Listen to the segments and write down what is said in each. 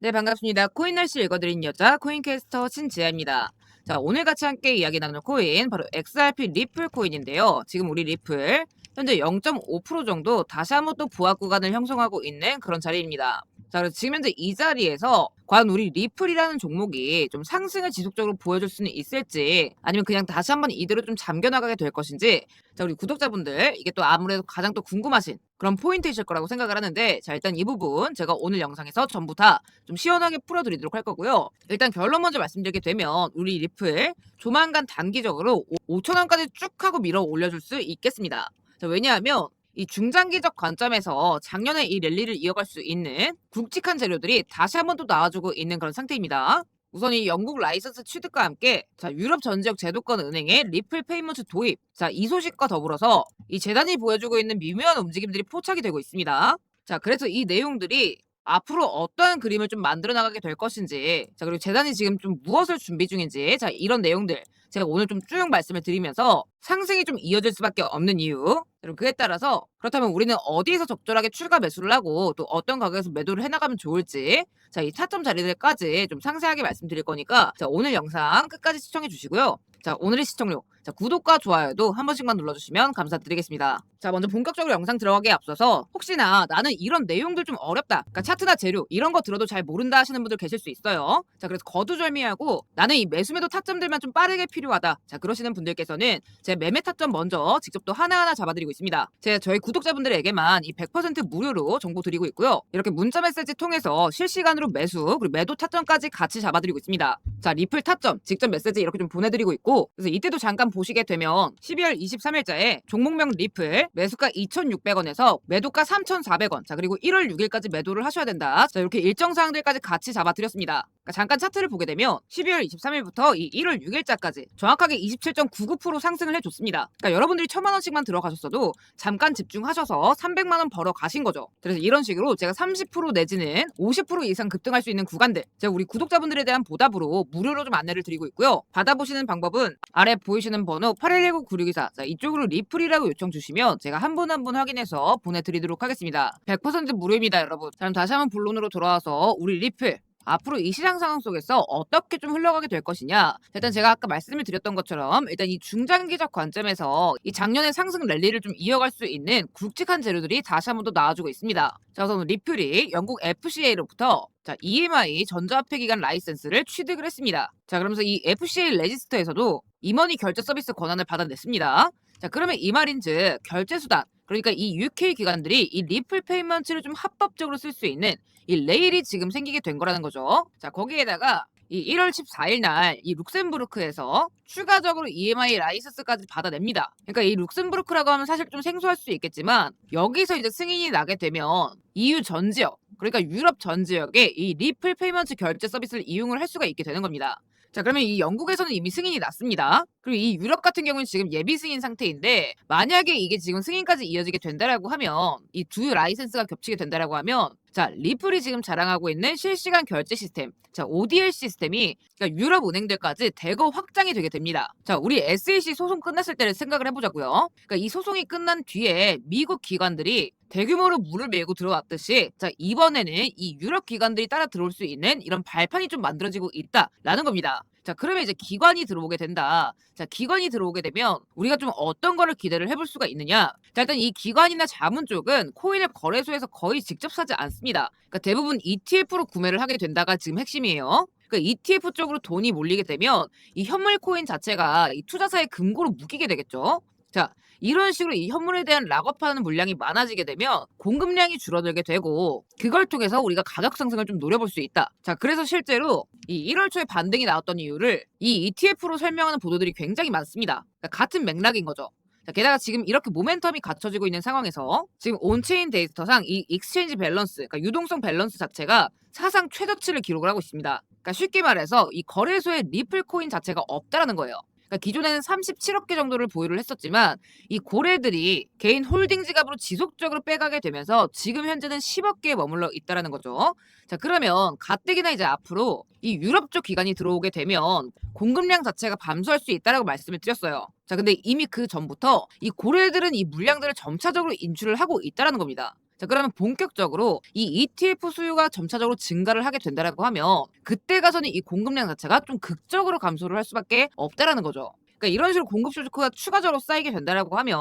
네, 반갑습니다. 코인 날씨 읽어드린 여자 코인캐스터 신지아입니다. 자, 오늘 같이 함께 이야기 나눌 코인 바로 XRP 리플 코인인데요. 지금 우리 리플 현재 0.5% 정도 다시 한번 또 부합 구간을 형성하고 있는 그런 자리입니다. 자, 그래서 지금 현재 이 자리에서 과연 우리 리플이라는 종목이 좀 상승을 지속적으로 보여줄 수는 있을지, 아니면 그냥 다시 한번 이대로 좀 잠겨나가게 될 것인지, 자, 우리 구독자분들 이게 또 아무래도 가장 또 궁금하신 그런 포인트이실 거라고 생각을 하는데, 자, 일단 이 부분 제가 오늘 영상에서 전부 다 좀 시원하게 풀어드리도록 할 거고요. 일단 결론 먼저 말씀드리게 되면 우리 리플 조만간 단기적으로 5,000원까지 쭉 하고 밀어 올려줄 수 있겠습니다. 자, 왜냐하면 이 중장기적 관점에서 작년에 이 랠리를 이어갈 수 있는 굵직한 재료들이 다시 한번 또 나와주고 있는 그런 상태입니다. 우선 이 영국 라이선스 취득과 함께 자, 유럽 전 지역 제도권 은행의 리플 페이먼트 도입, 자, 이 소식과 더불어서 이 재단이 보여주고 있는 미묘한 움직임들이 포착이 되고 있습니다. 자, 그래서 이 내용들이 앞으로 어떠한 그림을 좀 만들어 나가게 될 것인지, 자, 그리고 재단이 지금 좀 무엇을 준비 중인지, 자, 이런 내용들 제가 오늘 좀 쭉 말씀을 드리면서 상승이 좀 이어질 수밖에 없는 이유, 그리고 그에 따라서 그렇다면 우리는 어디에서 적절하게 추가 매수를 하고 또 어떤 가격에서 매도를 해나가면 좋을지, 자, 이 타점 자리들까지 좀 상세하게 말씀드릴 거니까, 자, 오늘 영상 끝까지 시청해 주시고요. 자, 오늘의 시청료, 자, 구독과 좋아요도 한 번씩만 눌러주시면 감사드리겠습니다. 자, 먼저 본격적으로 영상 들어가기에 앞서서 혹시나 나는 이런 내용들 좀 어렵다, 그러니까 차트나 재료 이런 거 들어도 잘 모른다 하시는 분들 계실 수 있어요. 자, 그래서 거두절미하고 나는 이 매수매도 타점들만 좀 빠르게 필요하다, 자, 그러시는 분들께서는 제 매매 타점 먼저 직접 또 하나하나 잡아드리고 있습니다. 제가 저희 구독자분들에게만 이 100% 무료로 정보 드리고 있고요. 이렇게 문자 메시지 통해서 실시간으로 매수 그리고 매도 타점까지 같이 잡아드리고 있습니다. 자, 리플 타점 직접 메시지 이렇게 좀 보내드리고 있고, 그래서 이때도 잠깐 보시게 되면 12월 23일자에 종목명 리플 매수가 2,600원에서 매도가 3,400원, 자, 그리고 1월 6일까지 매도를 하셔야 된다, 자, 이렇게 일정 사항들까지 같이 잡아드렸습니다. 그러니까 잠깐 차트를 보게 되면 12월 23일부터 이 1월 6일자까지 정확하게 27.99% 상승을 해줬습니다. 그러니까 여러분들이 1,000만원씩만 들어가셨어도 잠깐 집중하셔서 300만원 벌어 가신 거죠. 그래서 이런 식으로 제가 30% 내지는 50% 이상 급등할 수 있는 구간들, 제가 우리 구독자분들에 대한 보답으로 무료로 좀 안내를 드리고 있고요. 받아보시는 방법은 아래 보이시는 번호 8119-9624, 자, 이쪽으로 리플이라고 요청 주시면 제가 한 분 한 분 확인해서 보내드리도록 하겠습니다. 100% 무료입니다, 여러분. 자, 그럼 다시 한번 본론으로 돌아와서 우리 리플 앞으로 이 시장 상황 속에서 어떻게 좀 흘러가게 될 것이냐. 일단 제가 아까 말씀을 드렸던 것처럼 일단 이 중장기적 관점에서 이 작년의 상승 랠리를 좀 이어갈 수 있는 굵직한 재료들이 다시 한번 더 나와주고 있습니다. 자, 우선 리플이 영국 FCA로부터 자, EMI 전자화폐 기관 라이센스를 취득을 했습니다. 자, 그러면서 이 FCA 레지스터에서도 이머니 결제 서비스 권한을 받아냈습니다. 자, 그러면 이 말인즉 결제 수단, 그러니까 이 UK 기관들이 이 리플 페이먼트를 좀 합법적으로 쓸 수 있는 이 레일이 지금 생기게 된 거라는 거죠. 자, 거기에다가 이 1월 14일 날 이 룩셈부르크에서 추가적으로 EMI 라이선스까지 받아냅니다. 그러니까 이 룩셈부르크라고 하면 사실 좀 생소할 수 있겠지만, 여기서 이제 승인이 나게 되면 EU 전 지역, 그러니까 유럽 전 지역에 이 리플 페이먼트 결제 서비스를 이용을 할 수가 있게 되는 겁니다. 자, 그러면 이 영국에서는 이미 승인이 났습니다. 그리고 이 유럽 같은 경우는 지금 예비 승인 상태인데, 만약에 이게 지금 승인까지 이어지게 된다라고 하면, 이 두 라이센스가 겹치게 된다라고 하면, 자, 리플이 지금 자랑하고 있는 실시간 결제 시스템, 자, ODL 시스템이 그러니까 유럽 은행들까지 대거 확장이 되게 됩니다. 자, 우리 SEC 소송 끝났을 때를 생각을 해보자고요. 그러니까 이 소송이 끝난 뒤에 미국 기관들이 대규모로 물을 메고 들어왔듯이, 자, 이번에는 이 유럽 기관들이 따라 들어올 수 있는 이런 발판이 좀 만들어지고 있다라는 겁니다. 자, 그러면 이제 기관이 들어오게 된다. 자, 기관이 들어오게 되면 우리가 좀 어떤 거를 기대를 해볼 수가 있느냐. 자, 일단 이 기관이나 자문 쪽은 코인을 거래소에서 거의 직접 사지 않습니다. 그러니까 대부분 ETF로 구매를 하게 된다가 지금 핵심이에요. 그러니까 ETF 쪽으로 돈이 몰리게 되면 이 현물 코인 자체가 이 투자사의 금고로 묶이게 되겠죠. 자, 이런 식으로 이 현물에 대한 락업하는 물량이 많아지게 되면 공급량이 줄어들게 되고, 그걸 통해서 우리가 가격 상승을 좀 노려볼 수 있다. 자, 그래서 실제로 이 1월 초에 반등이 나왔던 이유를 이 ETF로 설명하는 보도들이 굉장히 많습니다. 그러니까 같은 맥락인 거죠. 자, 게다가 지금 이렇게 모멘텀이 갖춰지고 있는 상황에서 지금 온체인 데이터상 이 익스체인지 밸런스, 그러니까 유동성 밸런스 자체가 사상 최저치를 기록을 하고 있습니다. 그러니까 쉽게 말해서 이 거래소에 리플 코인 자체가 없다라는 거예요. 그러니까 기존에는 37억 개 정도를 보유를 했었지만, 이 고래들이 개인 홀딩 지갑으로 지속적으로 빼가게 되면서 지금 현재는 10억 개에 머물러 있다라는 거죠. 자, 그러면 가뜩이나 이제 앞으로 이 유럽 쪽 기관이 들어오게 되면 공급량 자체가 감소할 수 있다라고 말씀을 드렸어요. 자, 근데 이미 그 전부터 이 고래들은 이 물량들을 점차적으로 인출을 하고 있다라는 겁니다. 자, 그러면 본격적으로 이 ETF 수요가 점차적으로 증가를 하게 된다라고 하면 그때 가서는 이 공급량 자체가 좀 극적으로 감소를 할 수밖에 없다라는 거죠. 그러니까 이런 식으로 공급 쇼크가 추가적으로 쌓이게 된다라고 하면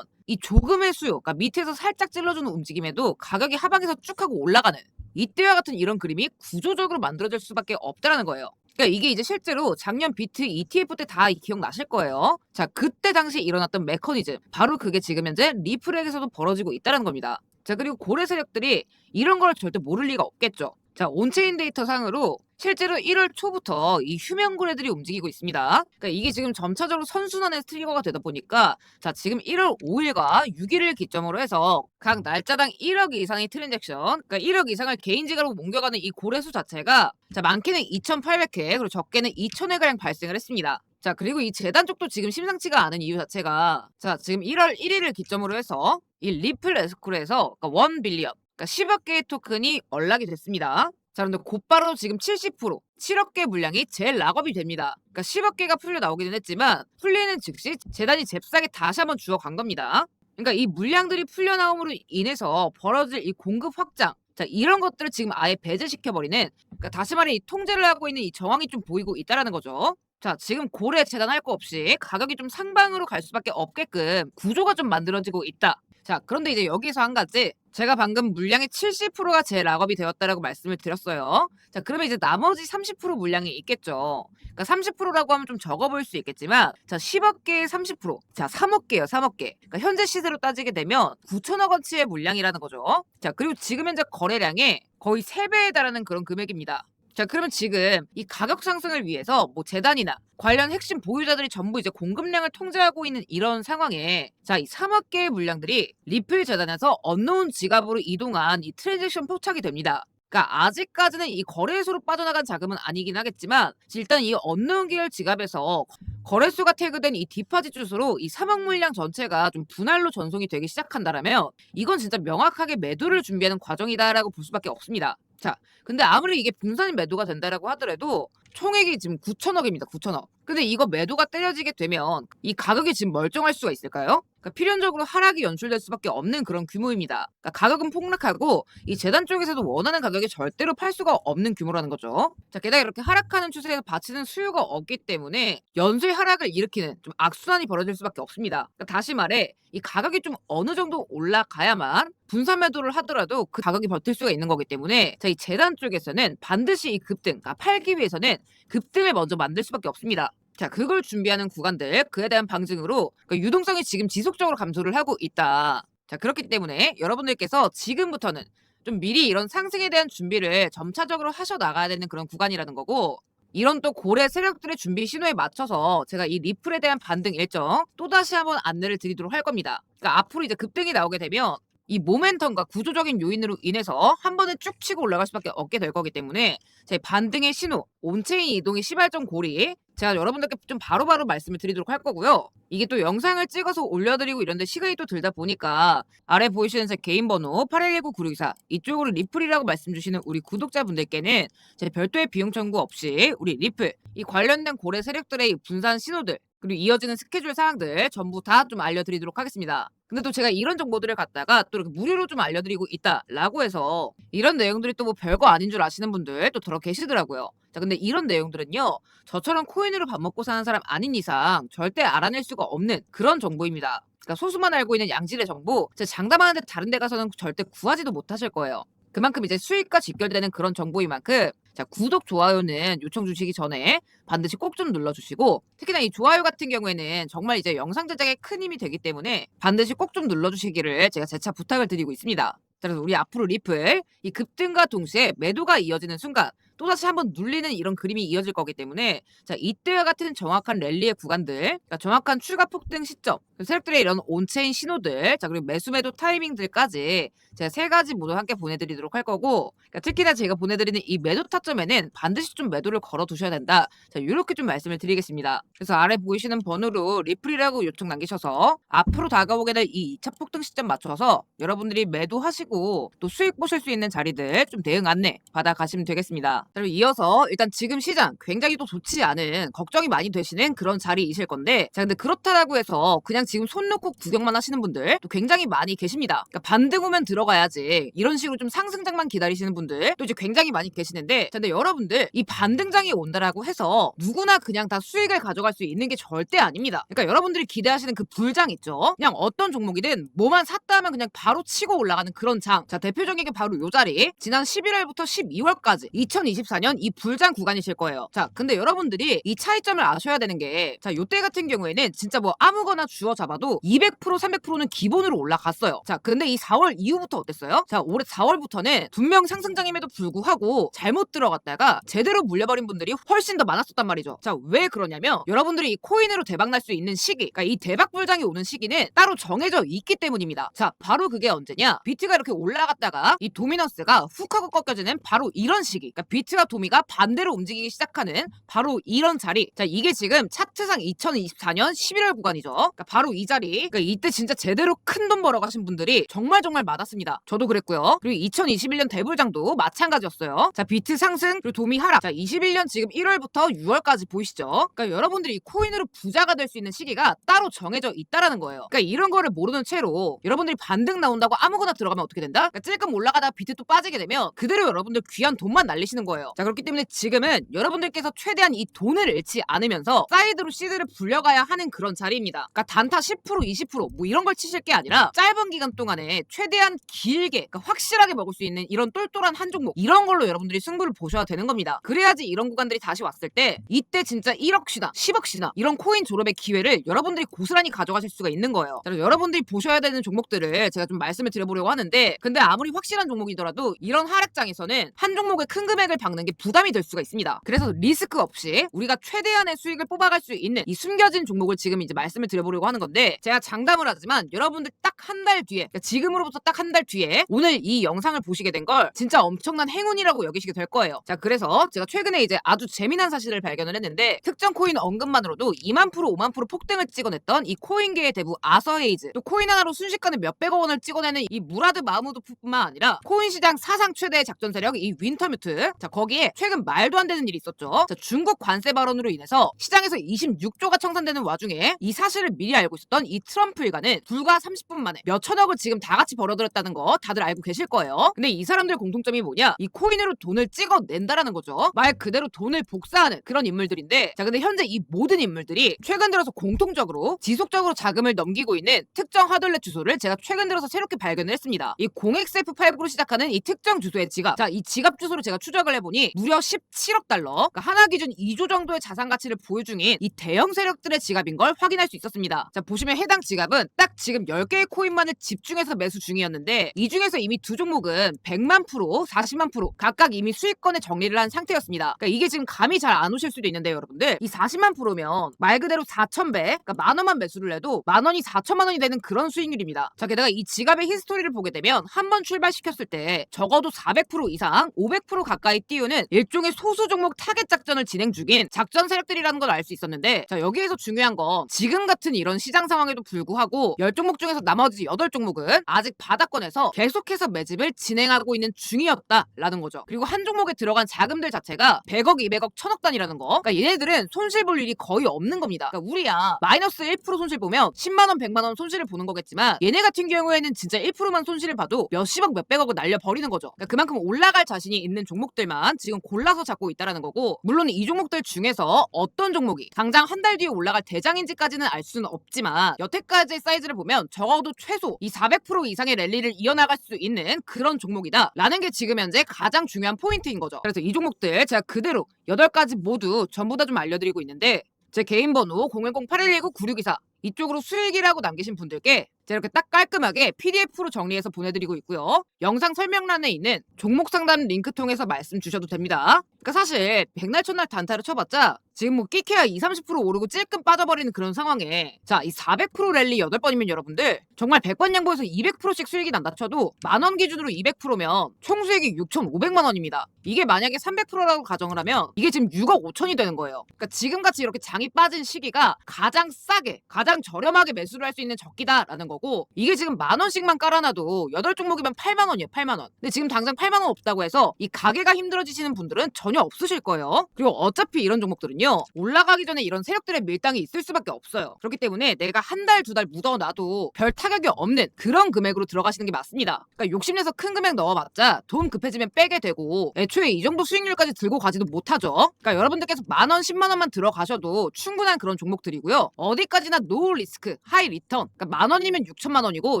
이 조금의 수요, 그러니까 밑에서 살짝 찔러주는 움직임에도 가격이 하방에서 쭉 하고 올라가는 이때와 같은 이런 그림이 구조적으로 만들어질 수밖에 없다라는 거예요. 그러니까 이게 이제 실제로 작년 비트 ETF 때 다 기억나실 거예요. 자, 그때 당시 일어났던 메커니즘, 바로 그게 지금 현재 리플렉에서도 벌어지고 있다는 겁니다. 자, 그리고 고래 세력들이 이런 걸 절대 모를 리가 없겠죠. 자, 온체인 데이터 상으로 실제로 1월 초부터 이 휴면 고래들이 움직이고 있습니다. 그러니까 이게 지금 점차적으로 선순환의 트리거가 되다 보니까 자, 지금 1월 5일과 6일을 기점으로 해서 각 날짜당 1억 이상의 트랜잭션, 그러니까 1억 이상을 개인 지갑으로 옮겨가는 이 고래수 자체가 자, 많게는 2,800회, 그리고 적게는 2,000회가량 발생을 했습니다. 자, 그리고 이 재단 쪽도 지금 심상치가 않은 이유 자체가 자, 지금 1월 1일을 기점으로 해서 이 리플 에스크로에서 그러니까 1 빌리언, 그러니까 10억 개의 토큰이 언락이 됐습니다. 자, 그런데 곧바로 지금 70%, 7억 개 물량이 재락업이 됩니다. 그러니까 10억 개가 풀려 나오기는 했지만 풀리는 즉시 재단이 잽싸게 다시 한번 주워간 겁니다. 그러니까 이 물량들이 풀려 나옴으로 인해서 벌어질 이 공급 확장, 자, 이런 것들을 지금 아예 배제시켜버리는, 그러니까 다시 말해 이 통제를 하고 있는 이 정황이 좀 보이고 있다라는 거죠. 자, 지금 고래 재단할 거 없이 가격이 좀 상방으로 갈 수밖에 없게끔 구조가 좀 만들어지고 있다. 자, 그런데 이제 여기서 한 가지, 제가 방금 물량의 70%가 재락업이 되었다라고 말씀을 드렸어요. 자, 그러면 이제 나머지 30% 물량이 있겠죠. 그러니까 30%라고 하면 좀 적어 보일 수 있겠지만 자, 10억 개의 30%, 자, 3억 개요, 3억 개. 그러니까 현재 시세로 따지게 되면 9천억 원치의 물량이라는 거죠. 자, 그리고 지금 현재 거래량의 거의 3배에 달하는 그런 금액입니다. 자, 그러면 지금 이 가격 상승을 위해서 뭐 재단이나 관련 핵심 보유자들이 전부 이제 공급량을 통제하고 있는 이런 상황에 자, 이 3억 개의 물량들이 리플 재단에서 언노운 지갑으로 이동한 이 트랜잭션 포착이 됩니다. 그러니까 아직까지는 이 거래소로 빠져나간 자금은 아니긴 하겠지만 일단 이 언노운 계열 지갑에서 거래소가 태그된 이 디파짓 주소로 이 3억 물량 전체가 좀 분할로 전송이 되기 시작한다라면 이건 진짜 명확하게 매도를 준비하는 과정이다라고 볼 수밖에 없습니다. 자, 근데 아무리 이게 분산 매도가 된다라고 하더라도 총액이 지금 9천억입니다. 9천억. 근데 이거 매도가 때려지게 되면 이 가격이 지금 멀쩡할 수가 있을까요? 그러니까 필연적으로 하락이 연출될 수밖에 없는 그런 규모입니다. 그러니까 가격은 폭락하고 이 재단 쪽에서도 원하는 가격에 절대로 팔 수가 없는 규모라는 거죠. 자, 게다가 이렇게 하락하는 추세에서 받치는 수요가 없기 때문에 연쇄 하락을 일으키는 좀 악순환이 벌어질 수밖에 없습니다. 그러니까 다시 말해 이 가격이 좀 어느 정도 올라가야만 분산 매도를 하더라도 그 가격이 버틸 수가 있는 거기 때문에 자, 이 재단 쪽에서는 반드시 이 급등, 그러니까 팔기 위해서는 급등을 먼저 만들 수밖에 없습니다. 자, 그걸 준비하는 구간들, 그에 대한 방증으로 그러니까 유동성이 지금 지속적으로 감소를 하고 있다. 자, 그렇기 때문에 여러분들께서 지금부터는 좀 미리 이런 상승에 대한 준비를 점차적으로 하셔 나가야 되는 그런 구간이라는 거고, 이런 또 고래 세력들의 준비 신호에 맞춰서 제가 이 리플에 대한 반등 일정 또다시 한번 안내를 드리도록 할 겁니다. 그러니까 앞으로 이제 급등이 나오게 되면 이 모멘텀과 구조적인 요인으로 인해서 한 번에 쭉 치고 올라갈 수밖에 없게 될 거기 때문에 제 반등의 신호, 온체인 이동의 시발점 고리 제가 여러분들께 좀 바로바로 말씀을 드리도록 할 거고요. 이게 또 영상을 찍어서 올려드리고 이런데 시간이 또 들다 보니까 아래 보이시는 제 개인 번호 8119-9624 이쪽으로 리플이라고 말씀 주시는 우리 구독자분들께는 제 별도의 비용 청구 없이 우리 리플, 이 관련된 고래 세력들의 분산 신호들 그리고 이어지는 스케줄 사항들 전부 다 좀 알려드리도록 하겠습니다. 근데 또 제가 이런 정보들을 갖다가 또 이렇게 무료로 좀 알려드리고 있다라고 해서 이런 내용들이 또 뭐 별거 아닌 줄 아시는 분들 또 들어 계시더라고요. 자, 근데 이런 내용들은요, 저처럼 코인으로 밥 먹고 사는 사람 아닌 이상 절대 알아낼 수가 없는 그런 정보입니다. 그러니까 소수만 알고 있는 양질의 정보, 제가 장담하는데 다른 데 가서는 절대 구하지도 못하실 거예요. 그만큼 이제 수익과 직결되는 그런 정보인 만큼 자, 구독, 좋아요는 요청 주시기 전에 반드시 꼭 좀 눌러주시고 특히나 이 좋아요 같은 경우에는 정말 이제 영상 제작에 큰 힘이 되기 때문에 반드시 꼭 좀 눌러주시기를 제가 재차 부탁을 드리고 있습니다. 그래서 우리 앞으로 리플 이 급등과 동시에 매도가 이어지는 순간 또다시 한번 눌리는 이런 그림이 이어질 거기 때문에 자, 이때와 같은 정확한 랠리의 구간들, 그러니까 정확한 추가 폭등 시점, 세력들의 이런 온체인 신호들, 자, 그리고 매수 매도 타이밍들까지 제가 3가지 모두 함께 보내드리도록 할 거고, 그러니까 특히나 제가 보내드리는 이 매도 타점에는 반드시 좀 매도를 걸어 두셔야 된다. 자, 이렇게 좀 말씀을 드리겠습니다. 그래서 아래 보이시는 번호로 리플이라고 요청 남기셔서 앞으로 다가오게 될 이 2차 폭등 시점 맞춰서 여러분들이 매도하시고 또 수익 보실 수 있는 자리들 좀 대응 안내 받아가시면 되겠습니다. 그리고 이어서 일단 지금 시장 굉장히 또 좋지 않은 걱정이 많이 되시는 그런 자리이실 건데 자, 근데 그렇다라고 해서 그냥 지금 손 놓고 구경만 하시는 분들 또 굉장히 많이 계십니다. 그러니까 반등 오면 들어가야지 이런 식으로 좀 상승장만 기다리시는 분들 또 이제 굉장히 많이 계시는데, 자, 근데 여러분들 이 반등장이 온다라고 해서 누구나 그냥 다 수익을 가져갈 수 있는 게 절대 아닙니다. 그러니까 여러분들이 기대하시는 그 불장 있죠? 그냥 어떤 종목이든 뭐만 샀다 하면 그냥 바로 치고 올라가는 그런 장. 자, 대표적인 게 바로 요 자리. 지난 11월부터 12월까지 2024년 이 불장 구간이실 거예요. 자, 근데 여러분들이 이 차이점을 아셔야 되는 게, 자, 요때 같은 경우에는 진짜 뭐 아무거나 주워 잡아도 200% 300%는 기본으로 올라갔어요. 자, 근데 이 4월 이후부터 어땠어요? 자, 올해 4월부터는 분명 상승장임에도 불구하고 잘못 들어갔다가 제대로 물려버린 분들이 훨씬 더 많았었단 말이죠. 자, 왜 그러냐면 여러분들이 이 코인으로 대박날 수 있는 시기, 그러니까 이 대박 불장이 오는 시기는 따로 정해져 있기 때문입니다. 자, 바로 그게 언제냐? 비트가 이렇게 올라갔다가 이 도미넌스가 훅 하고 꺾여지는 바로 이런 시기, 그러니까 비트와 도미가 반대로 움직이기 시작하는 바로 이런 자리. 자, 이게 지금 차트상 2024년 11월 구간이죠. 그러니까 바로 이 자리. 그러니까 이때 진짜 제대로 큰 돈 벌어 가신 분들이 정말 많았습니다. 저도 그랬고요. 그리고 2021년 대불장도 마찬가지였어요. 자, 비트 상승 그리고 도미 하락. 자, 21년 지금 1월부터 6월까지 보이시죠? 그러니까 여러분들이 이 코인으로 부자가 될 수 있는 시기가 따로 정해져 있다라는 거예요. 그러니까 이런 거를 모르는 채로 여러분들이 반등 나온다고 아무거나 들어가면 어떻게 된다? 그러니까 찔끔 올라가다가 비트 또 빠지게 되면 그대로 여러분들 귀한 돈만 날리시는 거예요. 자, 그렇기 때문에 지금은 여러분들께서 최대한 이 돈을 잃지 않으면서 사이드로 시드를 불려가야 하는 그런 자리입니다. 그러니까 단타 10% 20%뭐 이런 걸 치실 게 아니라 짧은 기간 동안에 최대한 길게, 그러니까 확실하게 먹을 수 있는 이런 똘똘한 한 종목, 이런 걸로 여러분들이 승부를 보셔야 되는 겁니다. 그래야지 이런 구간들이 다시 왔을 때 이때 진짜 1억씩이나 10억씩이나 이런 코인 졸업의 기회를 여러분들이 고스란히 가져가실 수가 있는 거예요. 자, 여러분들이 보셔야 되는 종목들을 제가 좀 말씀을 드려보려고 하는데, 근데 아무리 확실한 종목이더라도 이런 하락장에서는 한 종목에 큰 금액을 박는 게 부담이 될 수가 있습니다. 그래서 리스크 없이 우리가 최대한의 수익을 뽑아갈 수 있는 이 숨겨진 종목을 지금 이제 말씀을 드려보려고 하는 건데, 제가 장담을 하지만 여러분들 딱 한 달 뒤에, 그러니까 지금으로부터 딱 한 달 뒤에 오늘 이 영상을 보시게 된 걸 진짜 엄청난 행운이라고 여기시게 될 거예요. 자, 그래서 제가 최근에 이제 아주 재미난 사실을 발견을 했는데, 특정 코인 언급만으로도 2만 프로 5만 프로 폭등을 찍어냈던 이 코인계의 대부 아서헤이즈, 또 코인 하나로 순식간에 몇백억 원을 찍어내는 이 무라드 마무드뿐만 아니라 코인 시장 사상 최대의 작전 세력 이 윈터뮤트, 자, 거기에 최근 말도 안 되는 일이 있었죠. 자, 중국 관세 발언으로 인해서 시장에서 26조가 청산되는 와중에 이 사실을 미리 알고 있었던 이 트럼프 일가는 불과 30분 만에 몇 천억을 지금 다 같이 벌어들였다는 거 다들 알고 계실 거예요. 근데 이 사람들 공통점이 뭐냐? 이 코인으로 돈을 찍어낸다라는 거죠. 말 그대로 돈을 복사하는 그런 인물들인데, 자, 근데 현재 이 모든 인물들이 최근 들어서 공통적으로 지속적으로 자금을 넘기고 있는 특정 하드렛 주소를 제가 최근 들어서 새롭게 발견을 했습니다. 이 0xF89로 시작하는 이 특정 주소의 지갑. 자, 이 지갑 주소를 제가 추적을 해보니 무려 17억 달러, 그러니까 하나 기준 2조 정도의 자산 가치를 보유 중인 이 대형 세력들의 지갑인 걸 확인할 수 있었습니다. 자, 보시면 해당 지갑은 딱 지금 10개의 코인만을 집중해서 매수 중이었는데, 이 중에서 이미 두 종목은 100만 프로, 40만 프로 각각 이미 수익권에 정리를 한 상태였습니다. 그러니까 이게 지금 감이 잘 안 오실 수도 있는데요, 여러분들. 이 40만 프로면 말 그대로 4,000배, 그러니까 만 원만 매수를 해도 만 원이 4천만 원이 되는 그런 수익률입니다. 자, 게다가 이 지갑의 히스토리를 보게 되면 한 번 출발시켰을 때 적어도 400% 이상, 500% 가까이 띄우는 일종의 소수 종목 타겟 작전을 진행 중인 작전 세력들이라는 걸 알 수 있었는데, 자, 여기에서 중요한 건 지금 같은 이런 시장 상황에도 불구하고 10종목 중에서 나머지 8종목은 아직 바닥권에서 계속해서 매집을 진행하고 있는 중이었다라는 거죠. 그리고 한 종목에 들어간 자금들 자체가 100억, 200억, 1000억 단위라는 거. 그러니까 얘네들은 손실 볼 일이 거의 없는 겁니다. 그러니까 우리야 마이너스 1% 손실 보면 10만 원, 100만 원 손실을 보는 거겠지만, 얘네 같은 경우에는 진짜 1%만 손실을 봐도 몇십억, 몇백억을 날려버리는 거죠. 그러니까 그만큼 올라갈 자신이 있는 종목들만 지금 골라서 잡고 있다라는 거고, 물론 이 종목들 중에서 어떤 종목이 당장 한 달 뒤에 올라갈 대장인지까지는 알 수는 없지만, 여태까지의 사이즈를 보면 적어도 최소 이 400% 이상의 랠리를 이어나갈 수 있는 그런 종목이다 라는 게 지금 현재 가장 중요한 포인트인 거죠. 그래서 이 종목들 제가 그대로 8가지 모두 전부 다 좀 알려드리고 있는데, 제 개인 번호 010-8119-9624 이쪽으로 수익이라고 남기신 분들께 제가 이렇게 딱 깔끔하게 PDF로 정리해서 보내드리고 있고요. 영상 설명란에 있는 종목 상담 링크 통해서 말씀 주셔도 됩니다. 그러니까 사실 백날 첫날 단타를 쳐봤자 지금 뭐 끼케야 20-30% 오르고 찔끔 빠져버리는 그런 상황에, 자, 이 400% 랠리 8번이면 여러분들 정말 100번 양보해서 200%씩 수익이 난다 쳐도 만원 기준으로 200%면 총 수익이 6,500만 원입니다. 이게 만약에 300%라고 가정을 하면 이게 지금 6억 5천이 되는 거예요. 그러니까 지금같이 이렇게 장이 빠진 시기가 가장 싸게, 가장 저렴하게 매수를 할 수 있는 적기다라는 거고, 이게 지금 만원씩만 깔아놔도 8종목이면 8만 원이에요. 8만 원. 근데 지금 당장 8만 원 없다고 해서 이 가게가 힘들어지시는 분들은 전혀 없으실 거예요. 그리고 어차피 이런 종목들은요, 거는요. 올라가기 전에 이런 세력들의 밀당이 있을 수밖에 없어요. 그렇기 때문에 내가 한 달, 두 달 묻어놔도 별 타격이 없는 그런 금액으로 들어가시는 게 맞습니다. 그러니까 욕심내서 큰 금액 넣어봤자 돈 급해지면 빼게 되고 애초에 이 정도 수익률까지 들고 가지도 못하죠. 그러니까 여러분들께서 10,000원, 100,000원만 들어가셔도 충분한 그런 종목들이고요. 어디까지나 노 리스크, 하이 리턴. 그러니까 10,000원이면 6천만 원이고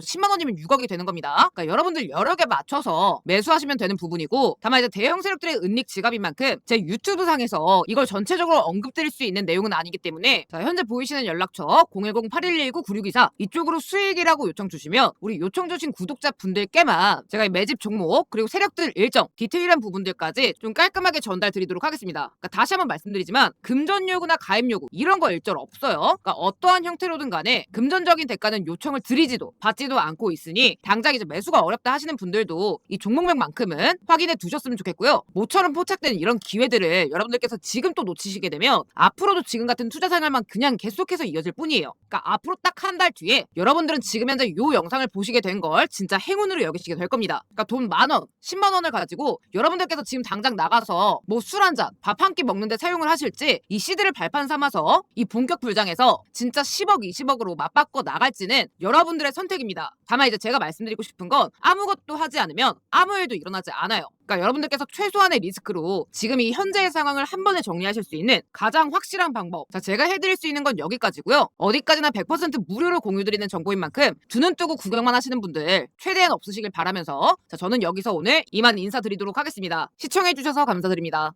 10만 원이면 6억이 되는 겁니다. 그러니까 여러분들 여러 개 맞춰서 매수하시면 되는 부분이고, 다만 이제 대형 세력들의 은닉 지갑인 만큼 제 유튜브 상에서 이걸 전체적으로 언급드릴 수 있는 내용은 아니기 때문에 자, 현재 보이시는 연락처 010-8119-9624 이쪽으로 수익이라고 요청 주시면 우리 요청 주신 구독자 분들께만 제가 이 매집 종목 그리고 세력들 일정 디테일한 부분들까지 좀 깔끔하게 전달 드리도록 하겠습니다. 그러니까 다시 한번 말씀드리지만 금전 요구나 가입 요구 이런 거 일절 없어요. 그러니까 어떠한 형태로든 간에 금전적인 대가는 요청을 드리지도 받지도 않고 있으니 당장 이제 매수가 어렵다 하시는 분들도 이 종목명만큼은 확인해 두셨으면 좋겠고요. 모처럼 포착된 이런 기회들을 여러분들께서 지금 또 놓치시게 되면 앞으로도 지금 같은 투자 생활만 그냥 계속해서 이어질 뿐이에요. 그러니까 앞으로 딱 한 달 뒤에 여러분들은 지금 현재 요 영상을 보시게 된 걸 진짜 행운으로 여기시게 될 겁니다. 그러니까 돈 10,000원, 10만 원을 가지고 여러분들께서 지금 당장 나가서 뭐 술 한 잔, 밥 한 끼 먹는데 사용을 하실지 이 시드를 발판 삼아서 이 본격 불장에서 진짜 10억, 20억으로 맞바꿔 나갈지는 여러분들의 선택입니다. 다만 이제 제가 말씀드리고 싶은 건 아무것도 하지 않으면 아무 일도 일어나지 않아요. 그러니까 여러분들께서 최소한의 리스크로 지금 이 현재의 상황을 한 번에 정리하실 수 있는 가장 확실한 방법. 자, 제가 해드릴 수 있는 건 여기까지고요. 어디까지나 100% 무료로 공유드리는 정보인 만큼 두 눈 뜨고 구경만 하시는 분들 최대한 없으시길 바라면서 자, 저는 여기서 오늘 이만 인사드리도록 하겠습니다. 시청해주셔서 감사드립니다.